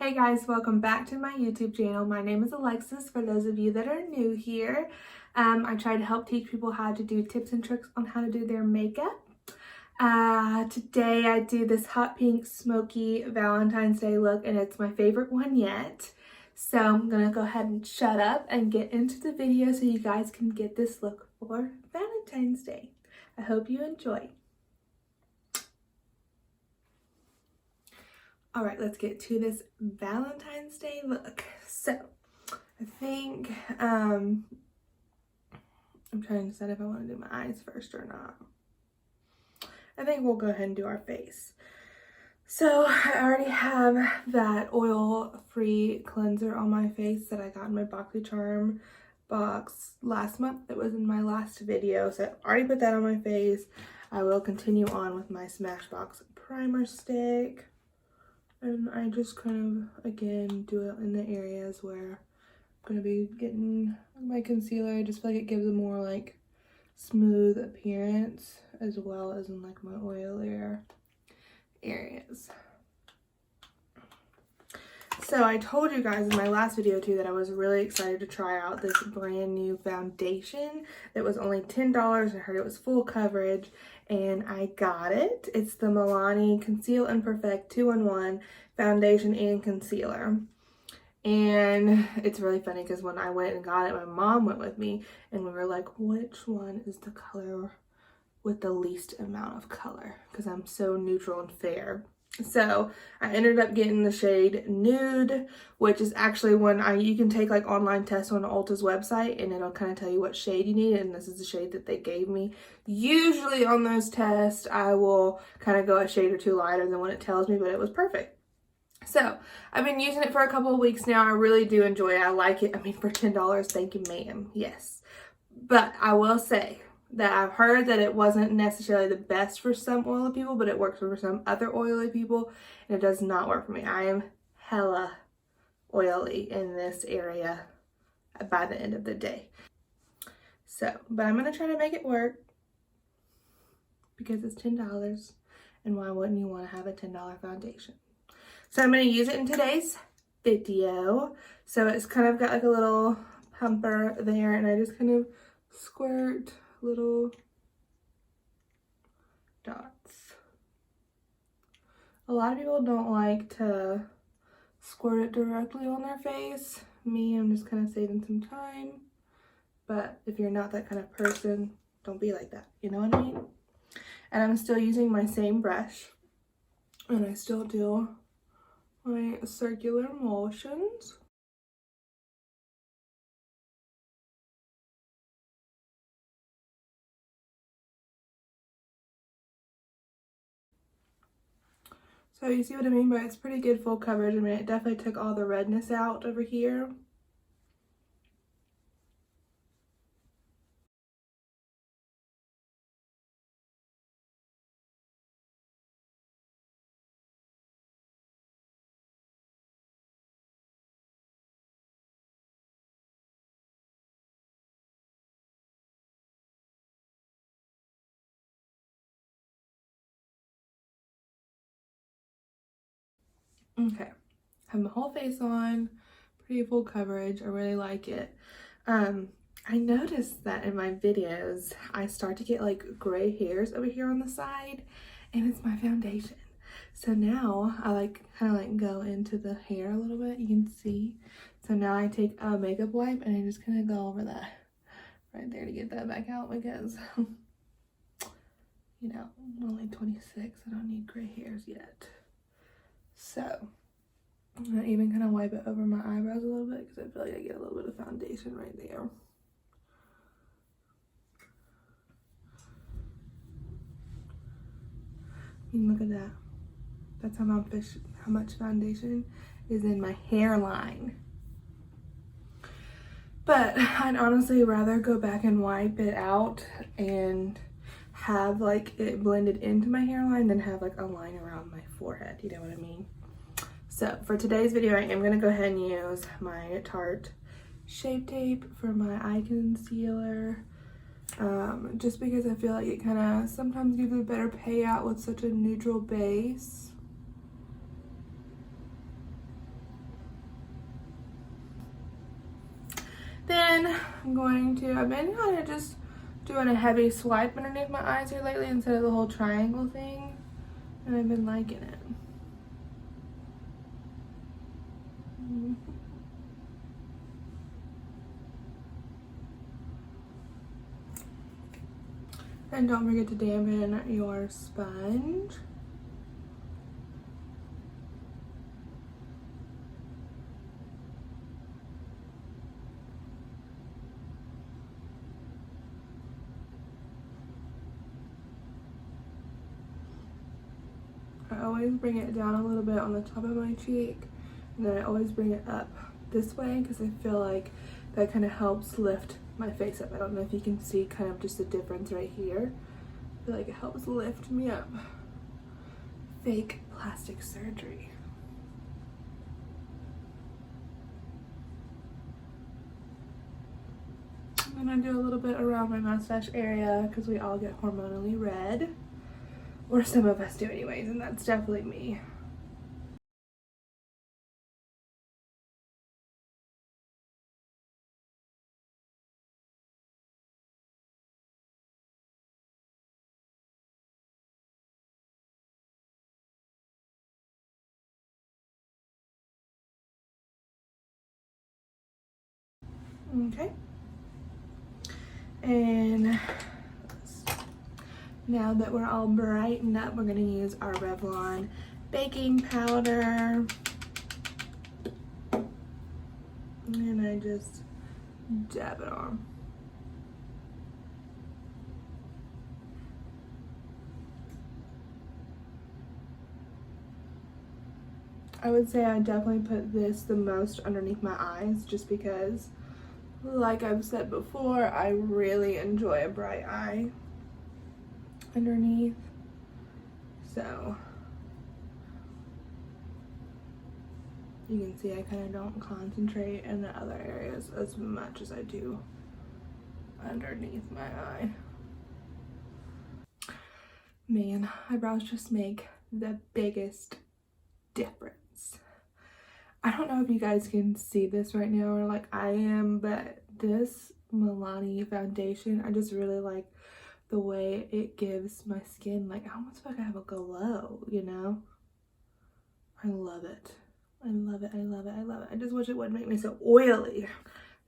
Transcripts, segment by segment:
Hey guys, welcome back to my YouTube channel. My name is Alexis for those of you that are new here. I try to help teach people how to do tips and tricks on how to do their makeup. Today I do this hot pink smoky Valentine's Day look and it's my favorite one yet. So I'm gonna go ahead and shut up and get into the video so you guys can get this look for Valentine's Day. I hope you enjoy. All right, let's get to this Valentine's Day look. So, I think, I'm trying to decide if I want to do my eyes first or not. I think we'll go ahead and do our face. So, I already have that oil-free cleanser on my face that I got in my BoxyCharm box last month. That was in my last video. So, I already put that on my face. I will continue on with my Smashbox primer stick. And I just kind of, again, do it in the areas where I'm going to be getting my concealer. I just feel like it gives a more, like, smooth appearance as well as in, like, my oilier areas. So I told you guys in my last video, too, that I was really excited to try out this brand new foundation that was only $10. I heard it was full coverage, and I got it. It's the Milani Conceal Perfect 2-in-1 foundation and concealer. And it's really funny because when I went and got it, my mom went with me, and we were like, which one is the color with the least amount of color? Because I'm so neutral and fair. So I ended up getting the shade Nude, which is actually when you can take like online tests on Ulta's website and it'll kind of tell you what shade you need, and this is the shade that they gave me. Usually on those tests I will kind of go a shade or two lighter than what it tells me, but it was perfect. So I've been using it for a couple of weeks now. I really do enjoy it. I like it. I mean, for $10, thank you ma'am, yes. But I will say that I've heard that it wasn't necessarily the best for some oily people, but it works for some other oily people, and it does not work for me. I am hella oily in this area by the end of the day. So, but I'm going to try to make it work because it's $10, and why wouldn't you want to have a $10 foundation? So I'm going to use it in today's video. So it's kind of got like a little pumper there, and I just kind of squirt little dots. A lot of people don't like to squirt it directly on their face. Me, I'm just kind of saving some time. But if you're not that kind of person, don't be like that. You know what I mean? And I'm still using my same brush. And I still do my circular motions. So you see what I mean by it's pretty good full coverage. I mean, it definitely took all the redness out over here. Okay, have my whole face on, pretty full coverage. I really like it. I noticed that in my videos, I start to get like gray hairs over here on the side, and it's my foundation. So now I like kind of like go into the hair a little bit, you can see. So now I take a makeup wipe and I just kind of go over that right there to get that back out because, you know, I'm only 26, I don't need gray hairs yet. So I'm gonna even kind of wipe it over my eyebrows a little bit because I feel like I get a little bit of foundation right there. And look at that. That's how much foundation is in my hairline. But I'd honestly rather go back and wipe it out and have like it blended into my hairline than have like a line around my forehead, you know what I mean? So for today's video, I am going to go ahead and use my Tarte Shape Tape for my eye concealer. Just because I feel like it kind of sometimes gives a better payout with such a neutral base. then I'm going to, I've been kind of just doing a heavy swipe underneath my eyes here lately instead of the whole triangle thing. And I've been liking it. And don't forget to dampen your sponge. I always bring it down a little bit on the top of my cheek, and then I always bring it up this way because I feel like that kind of helps lift my face up. I don't know if you can see kind of just the difference right here. I feel like it helps lift me up. Fake plastic surgery. I'm gonna do a little bit around my mustache area because we all get hormonally red. Or some of us do anyways, and that's definitely me. Okay. And now that we're all brightened up, we're gonna use our Revlon baking powder. And I just dab it on. I would say I definitely put this the most underneath my eyes just because, like I've said before, I really enjoy a bright eye underneath. So you can see I kind of don't concentrate in the other areas as much as I do underneath my eye. Man, eyebrows just make the biggest difference. I don't know if you guys can see this right now or like I am, but this Milani foundation, I just really like the way it gives my skin, like I almost feel like I have a glow, you know? I love it. I love it, I love it, I love it. I just wish it wouldn't make me so oily.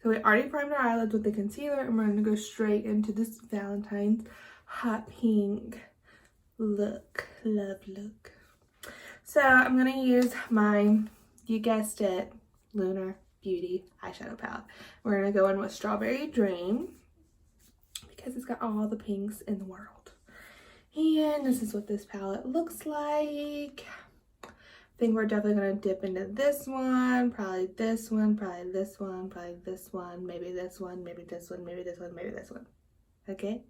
So we already primed our eyelids with the concealer and we're gonna go straight into this Valentine's hot pink look, love look. So I'm gonna use my, you guessed it, Lunar Beauty eyeshadow palette. We're gonna go in with Strawberry Dream because it's got all the pinks in the world. And this is what this palette looks like. I think we're definitely gonna dip into this one, probably this one, probably this one, probably this one, maybe this one, maybe this one, maybe this one, maybe this one. Okay,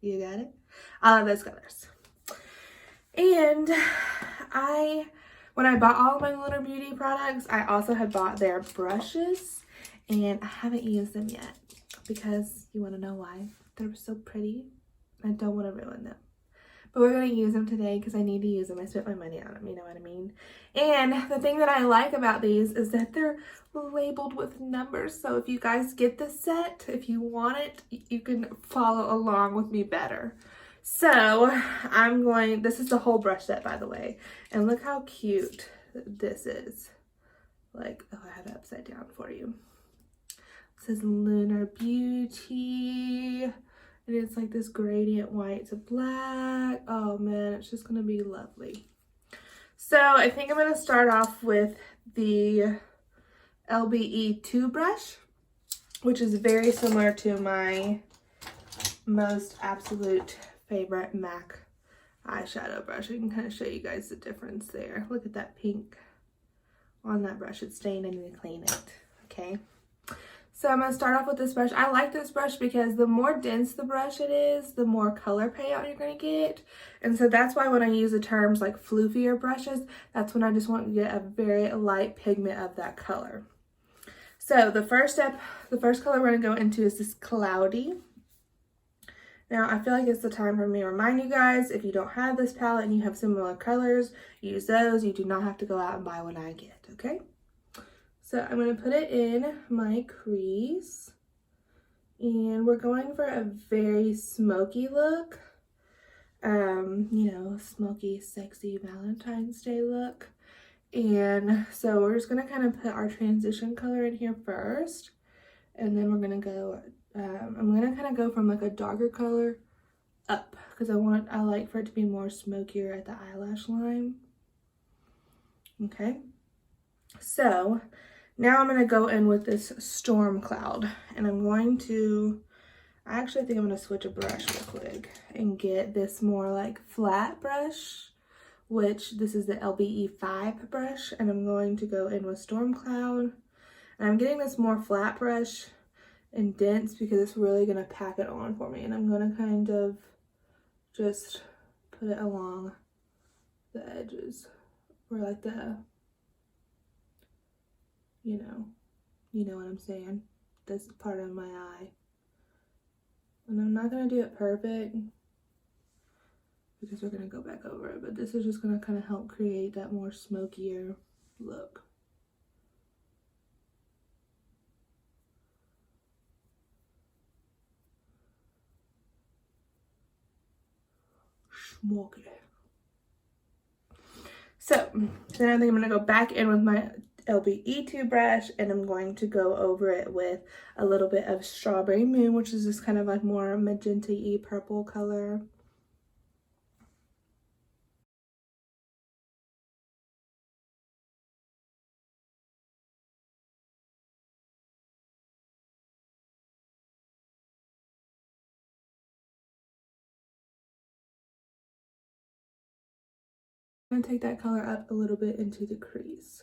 you got it? I love those colors. And when I bought all of my Lunar Beauty products, I also had bought their brushes, and I haven't used them yet because you want to know why? They're so pretty. I don't want to ruin them. But we're going to use them today because I need to use them. I spent my money on them, you know what I mean? And the thing that I like about these is that they're labeled with numbers. So if you guys get this set, if you want it, you can follow along with me better. So this is the whole brush set, by the way. And look how cute this is. Like, oh, I have it upside down for you. It says Lunar Beauty. And it's like this gradient white to black. Oh man, it's just gonna be lovely. So I think I'm gonna start off with the LBE 2 brush, which is very similar to my most absolute favorite MAC eyeshadow brush. I can kind of show you guys the difference there. Look at that pink on that brush. It's stained. I need to clean it. Okay. So I'm going to start off with this brush. I like this brush because the more dense the brush it is, the more color payout you're going to get. And so that's why when I use the terms like floofier brushes, that's when I just want to get a very light pigment of that color. So the first color we're going to go into is this Cloudy. Now, I feel like it's the time for me to remind you guys, if you don't have this palette and you have similar colors, use those. You do not have to go out and buy what I get, okay? So I'm going to put it in my crease. And we're going for a very smoky look. You know, smoky, sexy Valentine's Day look. And so we're just gonna kind of put our transition color in here first. And then we're gonna go, I'm gonna kind of go from like a darker color up because I like for it to be more smokier at the eyelash line. Okay, so now I'm gonna go in with this storm cloud, and I actually think I'm gonna switch a brush real quick and get this more like flat brush, which this is the LBE5 brush, and I'm going to go in with storm cloud. And I'm getting this more flat brush and dense because it's really gonna pack it on for me, and I'm gonna kind of just put it along the edges, or like you know what I'm saying, this part of my eye. And I'm not gonna do it perfect because we're gonna go back over it, but this is just gonna kind of help create that more smokier look. Smoky. So then I think I'm gonna go back in with my LBE2 brush, and I'm going to go over it with a little bit of Strawberry Moon, which is this kind of like more magenta-y purple color. I'm gonna take that color up a little bit into the crease.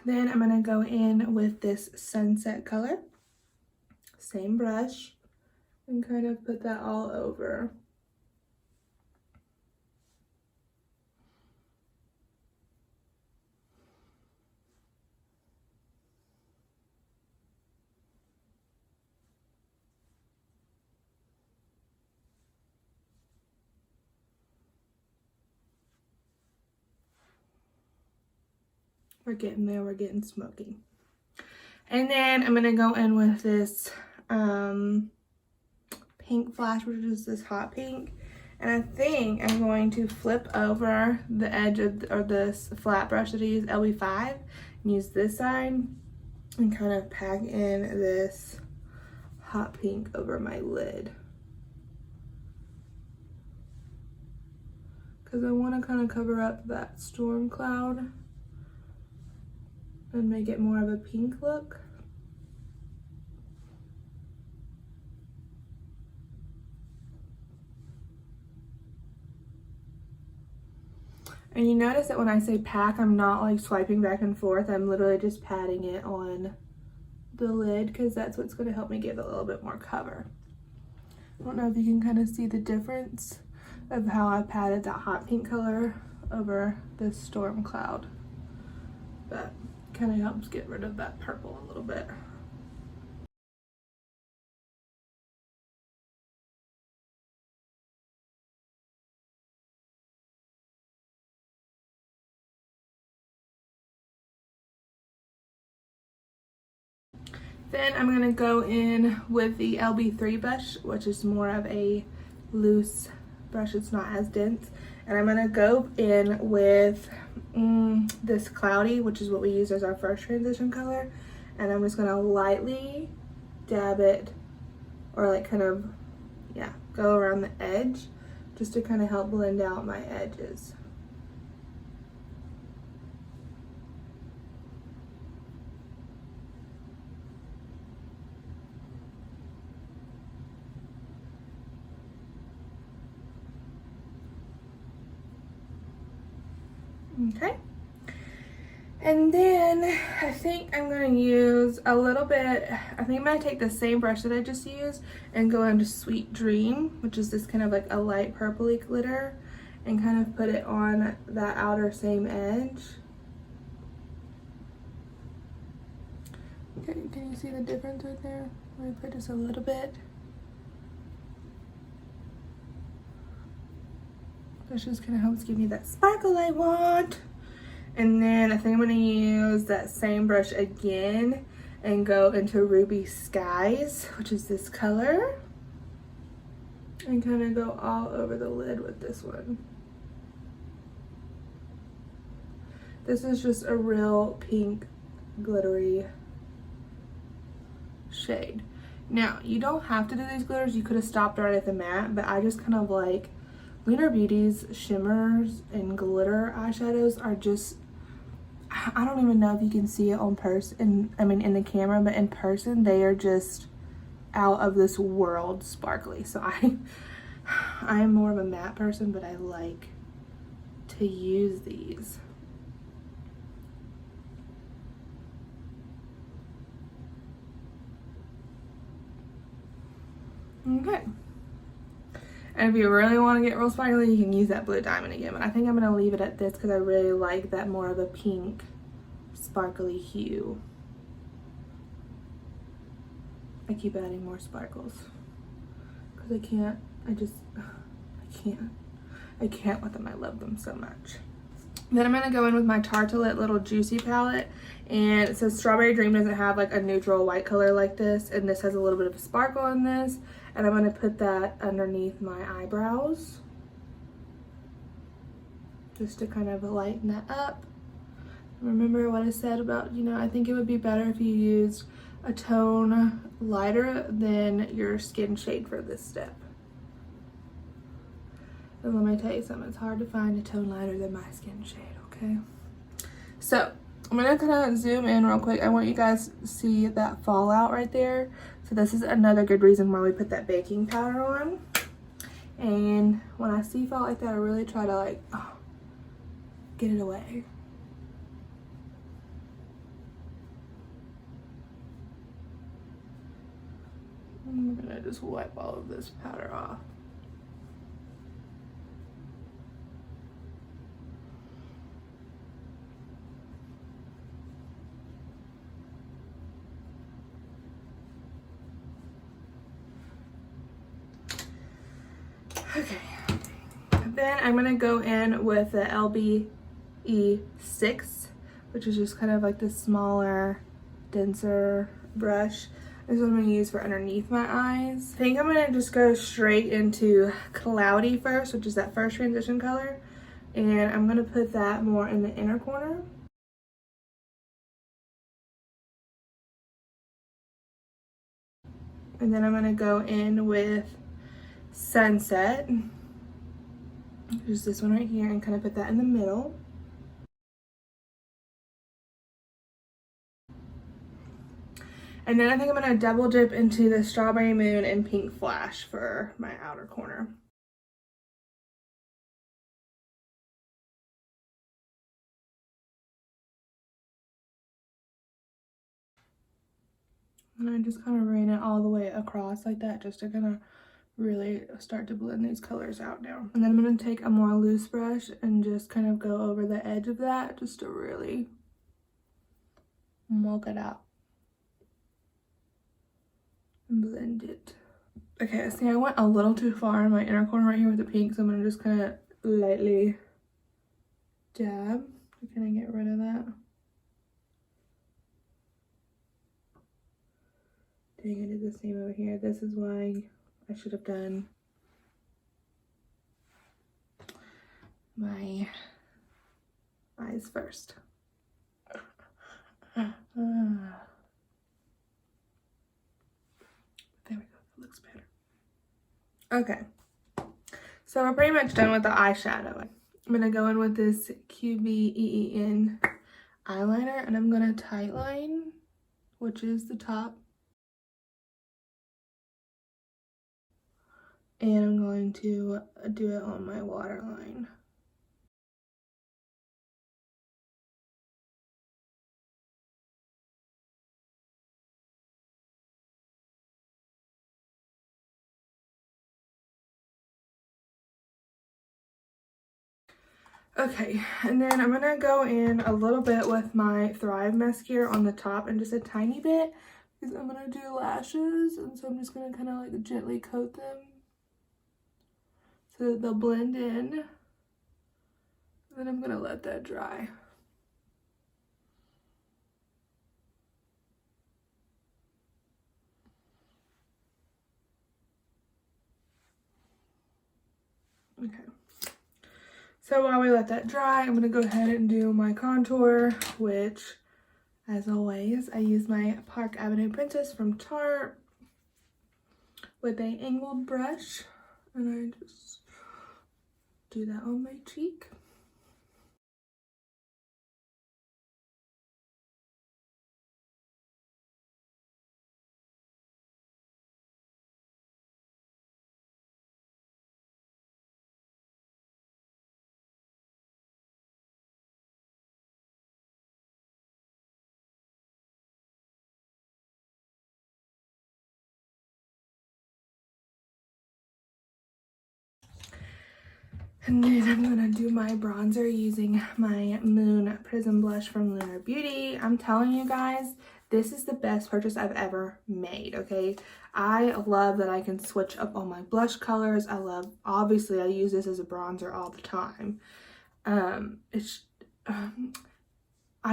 Then I'm gonna go in with this sunset color, same brush, and kind of put that all over. We're getting there, we're getting smoky. And then I'm gonna go in with this pink flash, which is this hot pink. And I think I'm going to flip over the edge of this flat brush that I use, LB5, and use this side and kind of pack in this hot pink over my lid. Because I want to kind of cover up that storm cloud and make it more of a pink look. And you notice that when I say pack, I'm not like swiping back and forth. I'm literally just patting it on the lid because that's what's going to help me give it a little bit more cover. I don't know if you can kind of see the difference of how I patted that hot pink color over this storm cloud. But kind of helps get rid of that purple a little bit. Then I'm going to go in with the LB3 brush, which is more of a loose brush. It's not as dense. And I'm going to go in with this Cloudy, which is what we use as our first transition color. And I'm just going to lightly dab it, or like kind of, yeah, go around the edge just to kind of help blend out my edges. Okay, and then I think I'm going to use a little bit, I think I'm going to take the same brush that I just used and go into Sweet Dream, which is this kind of like a light purpley glitter, and kind of put it on that outer same edge. Okay, can you see the difference right there? Let me put just a little bit. This just kind of helps give me that sparkle I want. And then I think I'm going to use that same brush again and go into Ruby Skies, which is this color. And kind of go all over the lid with this one. This is just a real pink glittery shade. Now, you don't have to do these glitters. You could have stopped right at the matte, but I just kind of like Lunar Beauty's shimmers and glitter eyeshadows are just, I don't even know if you can see it on person, I mean in the camera, but in person they are just out of this world sparkly. So I'm more of a matte person, but I like to use these. Okay. And if you really want to get real sparkly, you can use that blue diamond again. But I think I'm going to leave it at this because I really like that more of a pink sparkly hue. I keep adding more sparkles because I can't with them. I love them so much. Then I'm going to go in with my Tartelette Little Juicy palette. And it says Strawberry Dream doesn't have like a neutral white color like this. And this has a little bit of sparkle in this. And I'm going to put that underneath my eyebrows. Just to kind of lighten that up. Remember what I said about, you know, I think it would be better if you used a tone lighter than your skin shade for this step. And let me tell you something, it's hard to find a tone lighter than my skin shade, okay? So, I'm gonna kind of zoom in real quick. I want you guys to see that fallout right there. So this is another good reason why we put that baking powder on. And when I see fallout like that, I really try to like, get it away. I'm gonna just wipe all of this powder off. Okay, then I'm gonna go in with the LBE6, which is just kind of like the smaller, denser brush. This is what I'm gonna use for underneath my eyes. I think I'm gonna just go straight into Cloudy first, which is that first transition color. And I'm gonna put that more in the inner corner. And then I'm gonna go in with Sunset, which is this one right here, and kind of put that in the middle. And then I think I'm gonna double dip into the Strawberry Moon and Pink Flash for my outer corner. And I just kind of ran it all the way across like that, just to kind of really start to blend these colors out now. And then I'm going to take a more loose brush and just kind of go over the edge of that just to really mulk it out and blend it. Okay, see, I went a little too far in my inner corner right here with the pink, so I'm going to just kind of lightly dab to kind of get rid of that. Dang, I did the same over here. This is why I should have done my eyes first. There we go, it looks better. Okay, so we're pretty much done with the eyeshadow. I'm gonna go in with this QBEEN eyeliner, and I'm gonna tightline, which is the top. And I'm going to do it on my waterline. Okay, and then I'm gonna go in a little bit with my Thrive mascara on the top and just a tiny bit because I'm gonna do lashes, and so I'm just gonna kind of like gently coat them so that they'll blend in. then I'm gonna let that dry. Okay. So while we let that dry, I'm gonna go ahead and do my contour, which, as always, I use my Park Avenue Princess from Tarte with a angled brush, and I just do that on my cheek. And then I'm gonna do my bronzer using my Moon Prism blush from Lunar Beauty. I'm telling you guys, this is the best purchase I've ever made, okay? I love that I can switch up all my blush colors. Obviously I use this as a bronzer all the time. I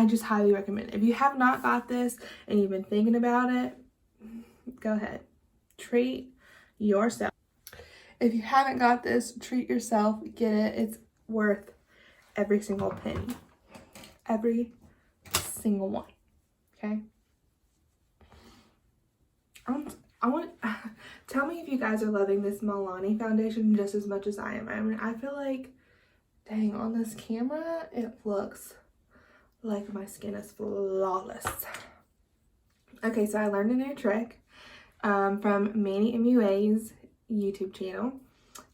just highly recommend it. If you have not got this and you've been thinking about it, go ahead, treat yourself. If you haven't got this, treat yourself, get it. It's worth every single penny. Every single one, okay? Tell me if you guys are loving this Milani foundation just as much as I am. I mean, I feel like, dang, on this camera, it looks like my skin is flawless. Okay, so I learned a new trick from Manny MUA's YouTube channel,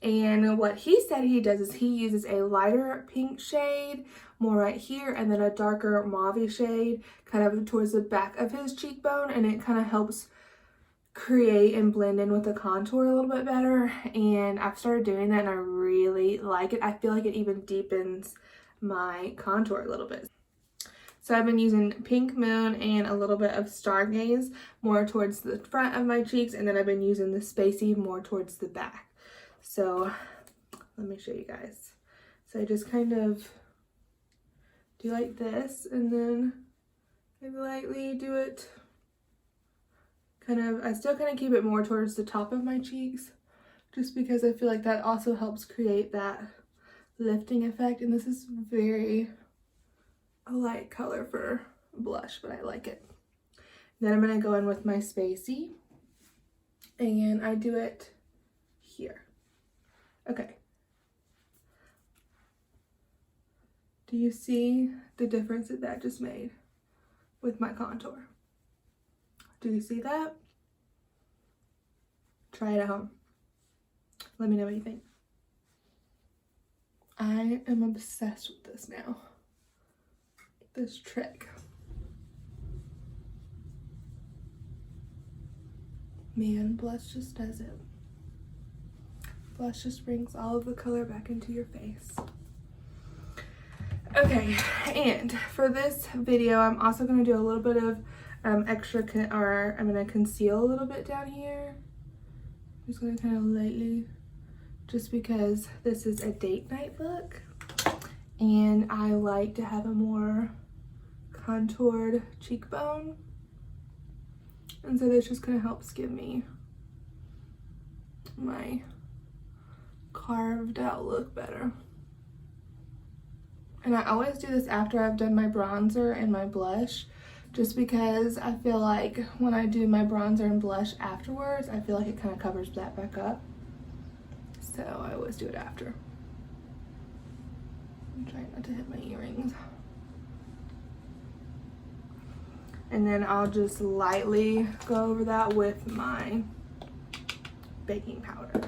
and what he said he does is he uses a lighter pink shade more right here and then a darker mauve shade kind of towards the back of his cheekbone, and it kind of helps create and blend in with the contour a little bit better. And I've started doing that and I really like it. I feel like it even deepens my contour a little bit. So I've been using Pink Moon and a little bit of Stargaze more towards the front of my cheeks, and then I've been using the Spacey more towards the back. So let me show you guys. So I just kind of do like this, and then I lightly do it I still kind of keep it more towards the top of my cheeks, just because I feel like that also helps create that lifting effect. And this is very a light color for blush, but I like it. Then I'm going to go in with my Spacey, and I do it here. Okay. Do you see the difference that just made with my contour? Do you see that? Try it at home. Let me know what you think. I am obsessed with this now. This trick. Man, blush just does it. Blush just brings all of the color back into your face. Okay, and for this video, I'm also going to do a little bit of I'm going to conceal a little bit down here. I'm just going to kind of lightly, just because this is a date night look, and I like to have a more contoured cheekbone, and so this just kind of helps give me my carved out look better. And I always do this after I've done my bronzer and my blush, just because I feel like when I do my bronzer and blush afterwards, I feel like it kind of covers that back up. So I always do it after. I'm trying not to hit my earrings. And then I'll just lightly go over that with my baking powder.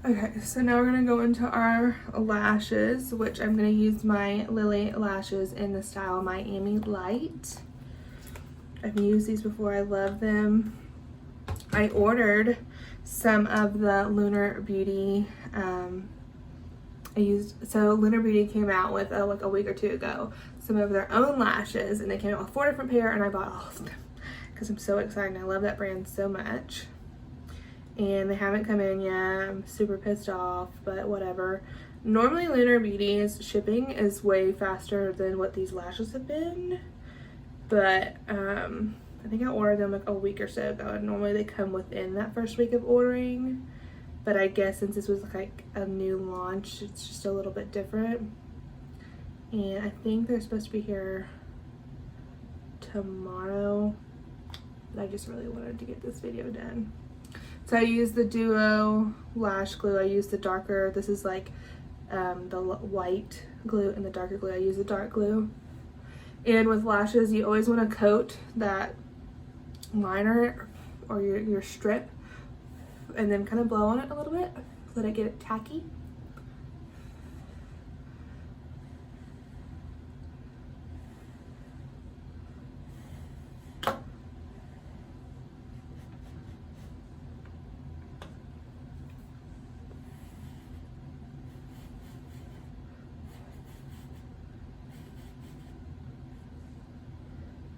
Okay, so now we're gonna go into our lashes, which I'm gonna use my Lily lashes in the style Miami Light. I've used these before, I love them. I ordered some of the Lunar Beauty, so Lunar Beauty came out with, like a week or two ago, some of their own lashes, and they came out with 4 different pair, and I bought all of them. because I'm so excited. I love that brand so much. And they haven't come in yet. I'm super pissed off, but whatever. Normally Lunar Beauty's shipping is way faster than what these lashes have been, but I think I ordered them like a week or so ago, and normally they come within that first week of ordering, but I guess since this was like a new launch, it's just a little bit different. And I think they're supposed to be here tomorrow, but I just really wanted to get this video done. So I use the Duo lash glue. I use the darker, this is like the white glue, and the darker glue, I use the dark glue. And with lashes, you always want to coat that liner or your strip and then kind of blow on it a little bit, let it get tacky.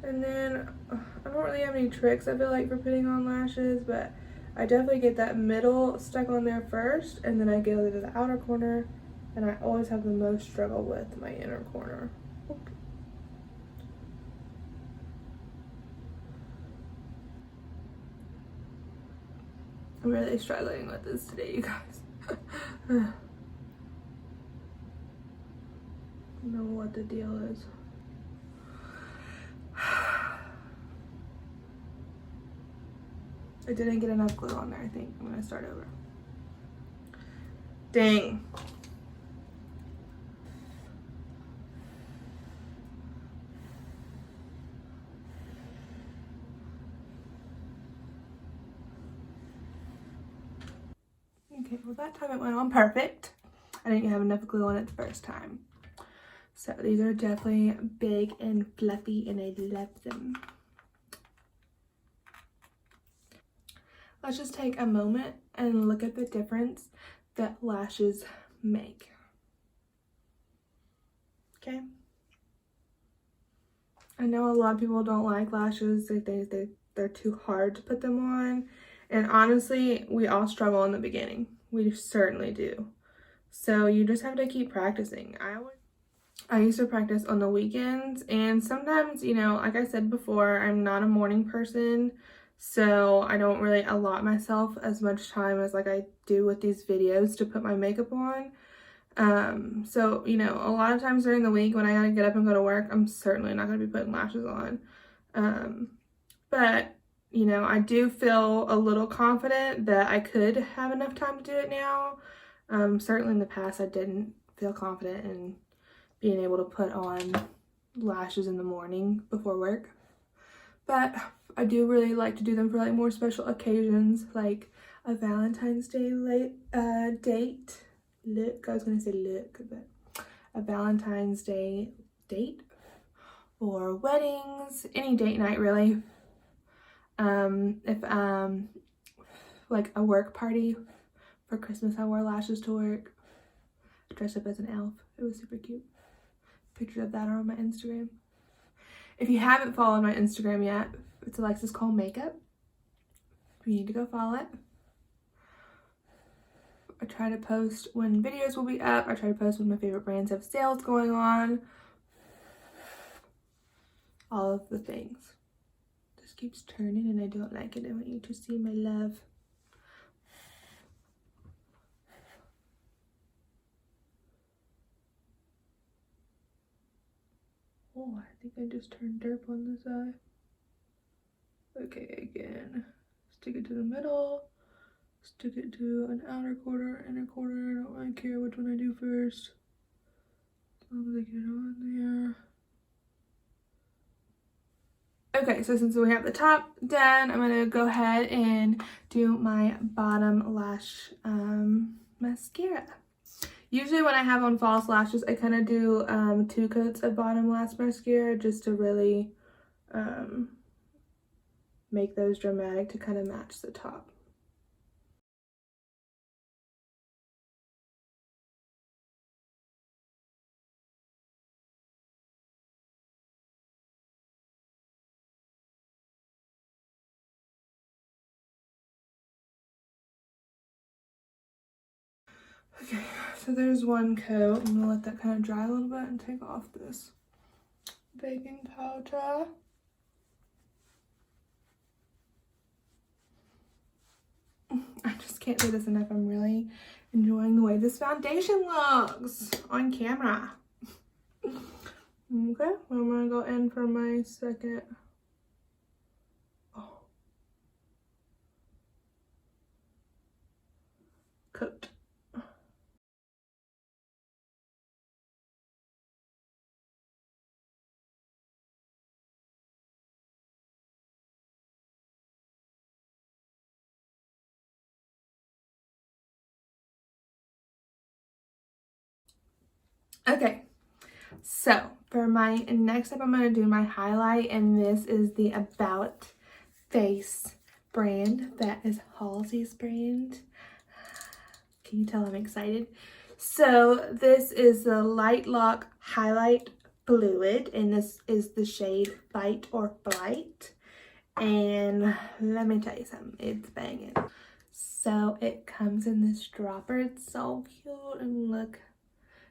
And then I don't really have any tricks, I feel like, for putting on lashes, but I definitely get that middle stuck on there first, and then I go to the outer corner, and I always have the most struggle with my inner corner. I'm really struggling with this today, you guys. I don't know what the deal is. I didn't get enough glue on there, I think. I'm gonna start over. Dang. Okay, well that time it went on perfect. I didn't have enough glue on it the first time. So these are definitely big and fluffy, and I love them. Let's just take a moment and look at the difference that lashes make. Okay? I know a lot of people don't like lashes. They think they're too hard to put them on. And honestly, we all struggle in the beginning. We certainly do. So you just have to keep practicing. I used to practice on the weekends, and sometimes, you know, like I said before, I'm not a morning person, so I don't really allot myself as much time as like I do with these videos to put my makeup on. So, you know, a lot of times during the week when I gotta get up and go to work, I'm certainly not gonna be putting lashes on. But, you know, I do feel a little confident that I could have enough time to do it now. Certainly in the past, I didn't feel confident in being able to put on lashes in the morning before work. But I do really like to do them for like more special occasions, like a Valentine's Day date. Look, I was gonna say look, but a Valentine's Day date, or weddings, any date night really. If like a work party for Christmas, I wore lashes to work. Dressed up as an elf. It was super cute. Pictures of that are on my Instagram. If you haven't followed my Instagram yet, it's Alexis Cole Makeup. You need to go follow it. I try to post when videos will be up. I try to post when my favorite brands have sales going on. All of the things. This keeps turning and I don't like it. I want you to see my love. Oh, I think I just turned derp on this eye. Okay, again. Stick it to the middle. Stick it to an outer quarter, inner quarter. I don't really care which one I do first, as long as I get it on there. Okay, so since we have the top done, I'm gonna go ahead and do my bottom lash mascara. Usually when I have on false lashes, I kind of do 2 coats of bottom lash mascara just to really make those dramatic to kind of match the top. Okay, so there's one coat. I'm gonna let that kind of dry a little bit and take off this baking powder. I just can't say this enough. I'm really enjoying the way this foundation looks on camera. Okay, I'm gonna go in for my second. Coat. Okay, so for my next step, I'm going to do my highlight, and this is the About Face brand. That is Halsey's brand. Can you tell I'm excited? So this is the Light Lock Highlight Fluid, and this is the shade Bite or Blight. And let me tell you something, it's banging. So it comes in this dropper. It's so cute, and look,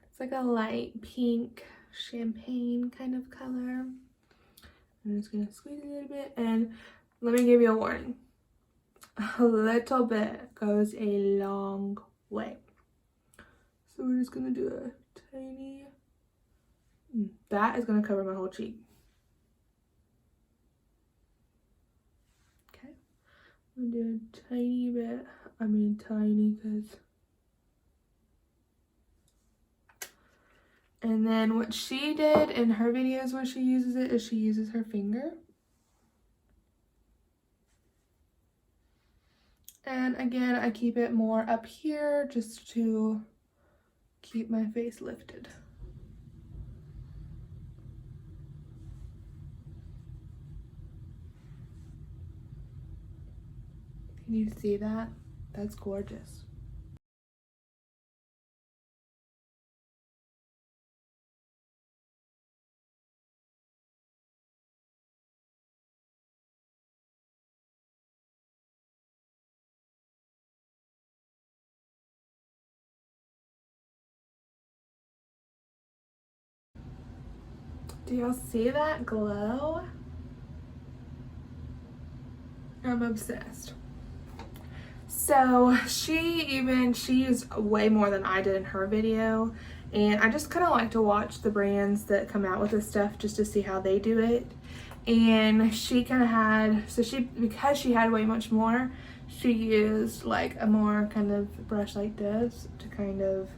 it's like a light pink champagne kind of color. I'm just gonna squeeze a little bit, and let me give you a warning. A little bit goes a long way. So we're just gonna do a tiny, that is gonna cover my whole cheek. Okay, I'm gonna do a tiny bit. I mean tiny, because. And then what she did in her videos where she uses it is she uses her finger. And again, I keep it more up here just to keep my face lifted. Can you see that? That's gorgeous. Do y'all see that glow? I'm obsessed. So she used way more than I did in her video, and I just kind of like to watch the brands that come out with this stuff just to see how they do it. And she kind of had, because she had way much more, she used like a more kind of brush like this to kind of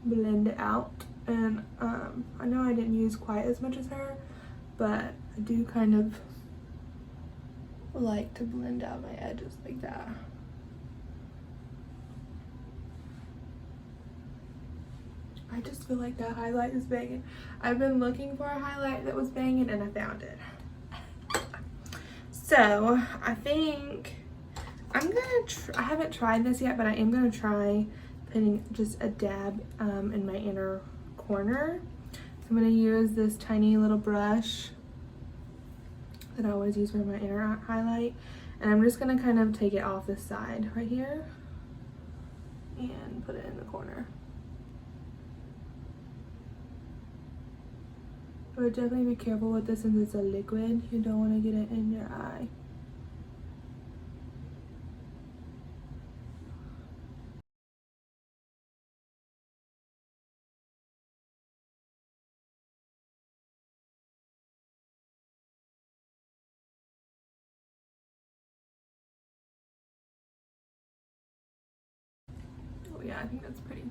blend it out. And I know I didn't use quite as much as her, but I do kind of like to blend out my edges like that. I just feel like that highlight is banging. I've been looking for a highlight that was banging, and I found it. So I think I'm gonna I haven't tried this yet, but I am gonna try putting just a dab in my inner corner. So I'm gonna use this tiny little brush that I always use for my inner highlight, and I'm just gonna kind of take it off the side right here and put it in the corner. But definitely be careful with this since it's a liquid. You don't want to get it in your eye. Oh yeah, I think that's pretty.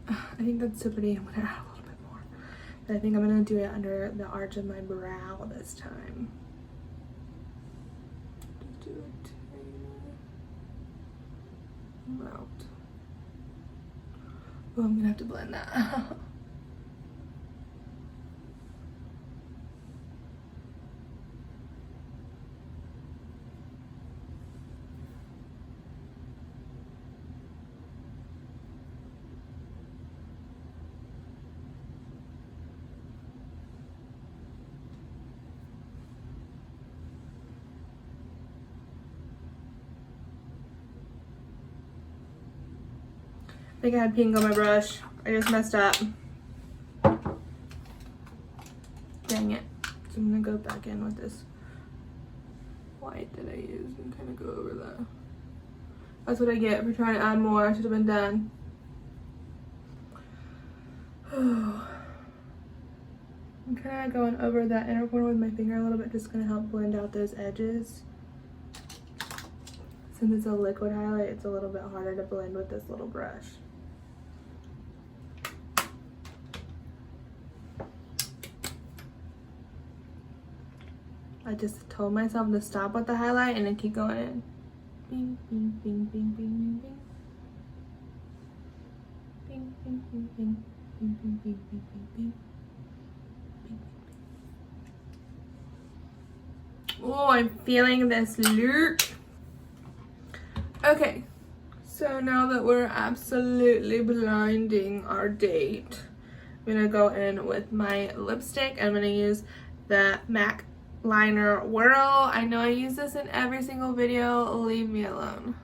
I think that's so pretty. I'm gonna add a little bit more. But I think I'm gonna do it under the arch of my brow this time. Just do a tiny amount. Oh, I'm gonna have to blend that. I think I had pink on my brush. I just messed up. Dang it. So I'm gonna go back in with this white that I used and kind of go over that. That's what I get for trying to add more. I should have been done. I'm kind of going over that inner corner with my finger a little bit, just gonna help blend out those edges. Since it's a liquid highlight, it's a little bit harder to blend with this little brush. I just told myself to stop with the highlight and then keep going in. Bing, bing, bing, bing, bing, bing. Bing, bing, bing, bing. Bing, bing, bing, bing, bing, bing. Oh, I'm feeling this look. Okay, so now that we're absolutely blinding our date, I'm gonna go in with my lipstick. I'm gonna use the MAC liner Whirl. I know I use this in every single video. Leave me alone.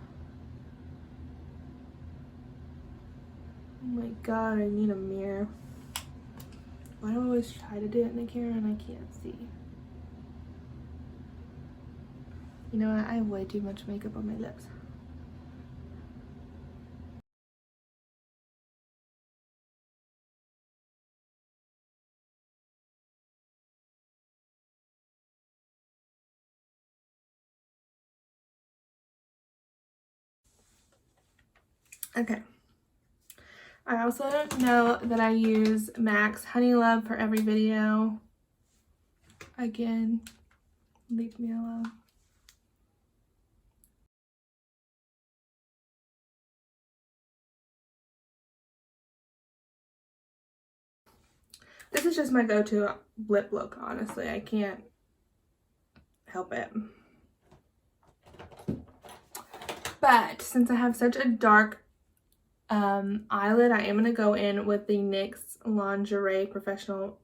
Oh my god, I need a mirror. Why do I always try to do it in the camera and I can't see? You know what? I have way too much makeup on my lips. Okay. I also know that I use MAC's Honey Love for every video. Again, leave me alone. This is just my go-to lip look, honestly. I can't help it. But since I have such a dark eyelid, I am going to go in with the NYX Lingerie Professional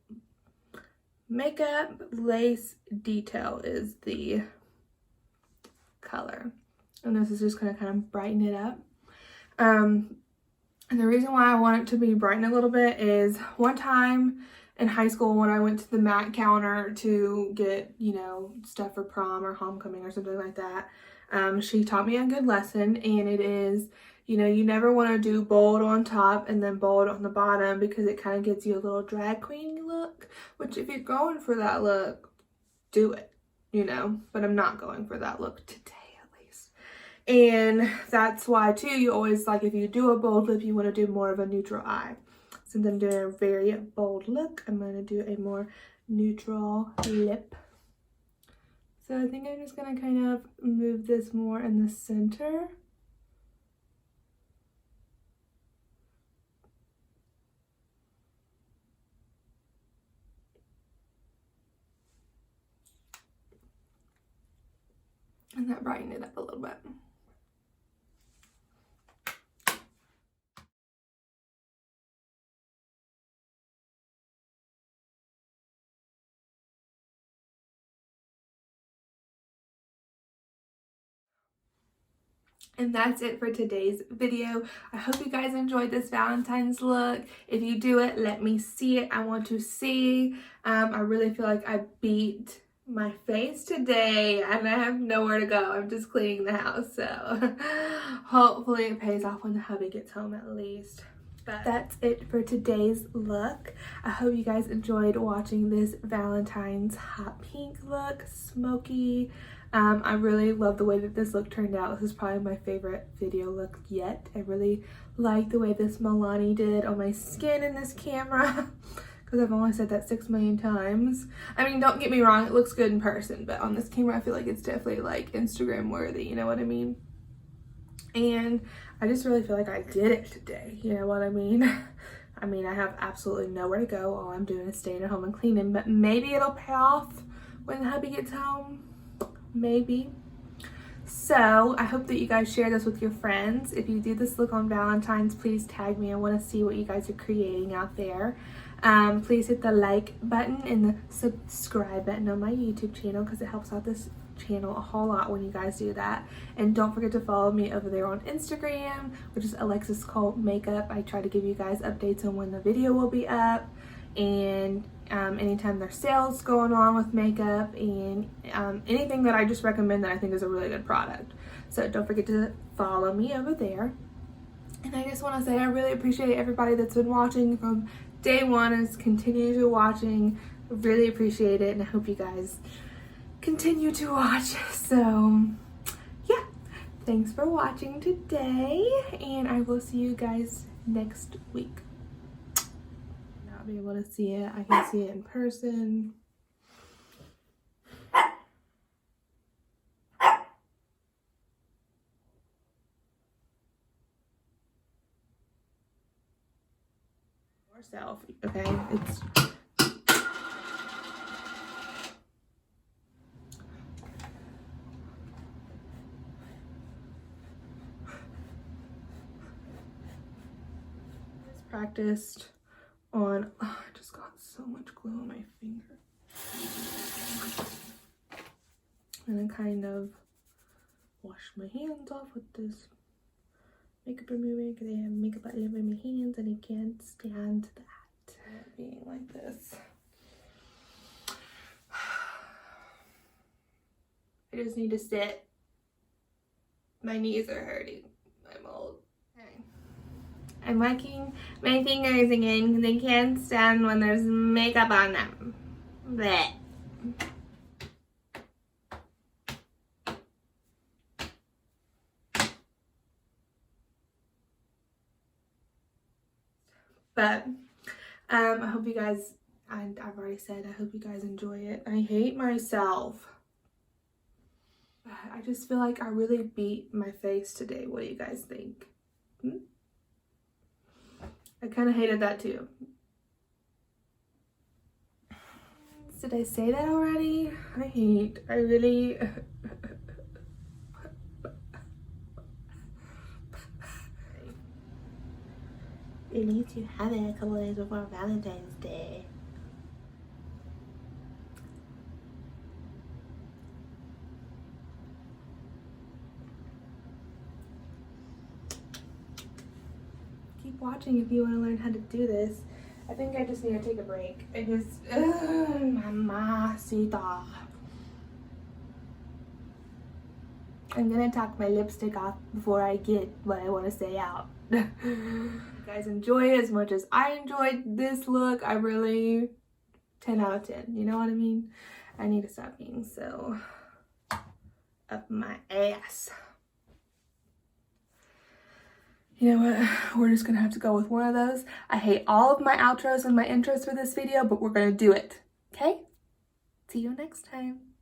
Makeup Lace Detail is the color. And this is just going to kind of brighten it up. And the reason why I want it to be brightened a little bit is one time in high school when I went to the MAC counter to get, you know, stuff for prom or homecoming or something like that, she taught me a good lesson, and it is, you know, you never want to do bold on top and then bold on the bottom because it kind of gives you a little drag queen look, which if you're going for that look, do it, you know, but I'm not going for that look today. And that's why too, you always, like, if you do a bold lip, you want to do more of a neutral eye. Since I'm doing a very bold look, I'm going to do a more neutral lip. So I think I'm just going to kind of move this more in the center. And that brightened it up a little bit. And that's it for today's video. I hope you guys enjoyed this Valentine's look. If you do it, let me see it. I want to see. I really feel like I beat my face today and I have nowhere to go. I'm just cleaning the house, so hopefully it pays off when the hubby gets home at least. But that's it for today's look. I hope you guys enjoyed watching this Valentine's hot pink look, smoky. I really love the way that this look turned out. This is probably my favorite video look yet. I really like the way this Milani did on my skin in this camera because I've only said that 6 million times. I mean, don't get me wrong, it looks good in person, but on this camera I feel like it's definitely like Instagram worthy, you know what I mean? And I just really feel like I did it today, you know what I mean? I mean, I have absolutely nowhere to go. All I'm doing is staying at home and cleaning, but maybe it'll pay off when the hubby gets home. Maybe. So I hope that you guys share this with your friends. If you do this look on Valentine's, please tag me. I want to see what you guys are creating out there. Please hit the like button and the subscribe button on my YouTube channel because it helps out this channel a whole lot when you guys do that. And don't forget to follow me over there on Instagram, which is Alexis Cult Makeup. I try to give you guys updates on when the video will be up, and anytime there's sales going on with makeup, and anything that I just recommend that I think is a really good product. So don't forget to follow me over there. And I just want to say I really appreciate everybody that's been watching from day one and has continued to watching. I really appreciate it, and I hope you guys continue to watch. So yeah, thanks for watching today, and I will see you guys next week. Not be able to see it. I can see it in person. More selfie, okay? It's practiced on, I just got so much glue on my finger. And I kind of wash my hands off with this makeup remover because I have makeup all over my hands and I can't stand that. Being like this. I just need to sit. My knees are hurting. I'm old. Okay. I'm whacking my fingers again because I can't stand when there's makeup on them. Blech. But I hope you guys, and I've already said, I hope you guys enjoy it. I hate myself. I just feel like I really beat my face today. What do you guys think? I kind of hated that too. Did I say that already? I really... At least you have it a couple days before Valentine's Day. Keep watching if you want to learn how to do this. I think I just need to take a break. I just, mamacita. I'm gonna tap my lipstick off before I get what I want to say out. You guys enjoy it as much as I enjoyed this look. I really 10 out of 10, you know what I mean? I need to stop being so up my ass. You know what, we're just gonna have to go with one of those. I hate all of my outros and my intros for this video, but we're gonna do it, okay? See you next time.